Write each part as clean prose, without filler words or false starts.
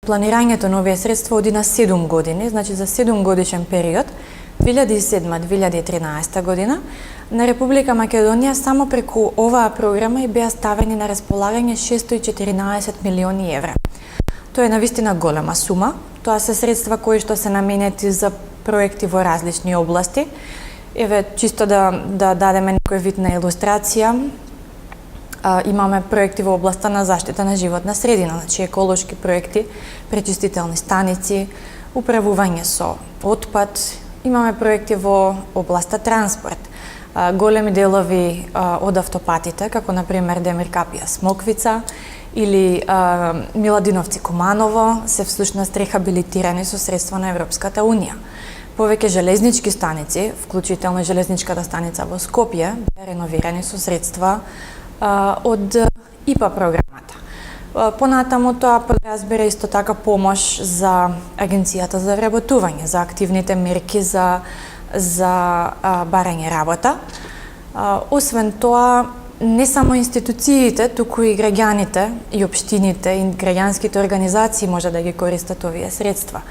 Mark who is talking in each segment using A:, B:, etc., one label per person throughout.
A: Планирањето на овие средства оди на 7 години, значи за 7 годишен период, 2007-2013 година, на Република Македонија само преку оваа програма и беа ставени на располагање 614 милиони евра. Тоа е навистина голема сума. Тоа се средства кои што се наменети за проекти во различни области. Еве, чисто да дадеме некој вид на илустрација, имаме проекти во областа на заштита на животна средина, значи еколошки проекти, пречистителни станици, управување со отпад. Имаме проекти во областа транспорт, големи делови од автопатите, како например Демир Капија Смоквица или Миладиновци Куманово, се всушност рехабилитирани со средства на Европската Унија. Повеќе железнички станици, вклучително и железничката станица во Скопје, беа реновирани со средства од ИПА програмата. Понатаму тоа подразбира исто така помош за Агенцијата за вработување, за активните мерки за барање работа. Освен тоа, не само институциите, туку и граѓаните и општините и граѓанските организации можат да ги користат овие средства.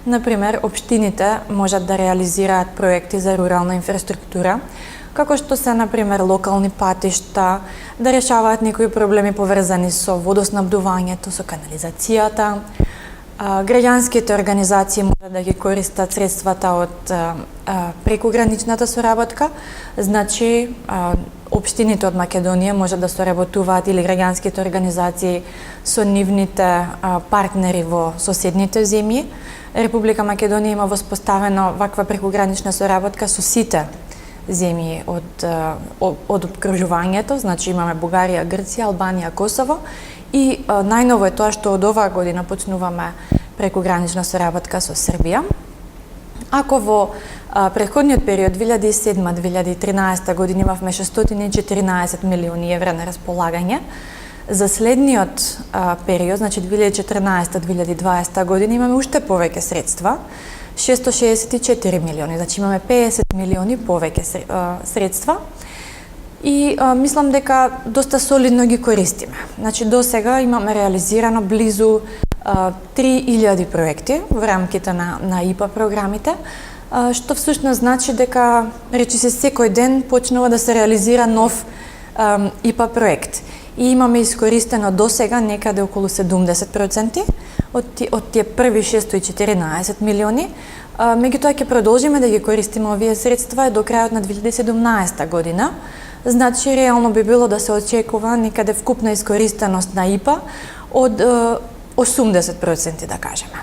A: Например, општините можат да реализираат проекти за рурална инфраструктура, како што се, например, локални патишта, да решаваат некои проблеми поврзани со водоснабдувањето, со канализацијата. Граѓанските организации можат да ги користат средствата од прекуграничната соработка, значи општините од Македонија можат да соработуваат или граѓанските организации со нивните партнери во соседните земји. Република Македонија има воспоставено ваква прекугранична соработка со сите земји од обкружувањето, значи имаме Бугарија, Грција, Албанија, Косово и најново е тоа што од оваа година почнуваме прекугранична соработка со Србија. Ако во претходниот период 2007-2013 година имавме 614 милиони евра на располагање, за следниот период, значи 2014-2020 година, имаме уште повеќе средства, 664 милиони, значи имаме 50 милиони повеќе средства и мислам дека доста солидно ги користиме. Значи до сега имаме реализирано близу 3000 проекти во рамките на ИПА програмите, што всушност значи дека речиси секој ден почнува да се реализира нов ИПА проект. И имаме искористено до сега некаде околу 70% од тие први 614 милиони. Меѓутоа ќе продолжиме да ги користиме овие средства до крајот на 2017 година. Значи реално би било да се очекува некаде вкупна искористеност на ИПА од 80%, да кажеме.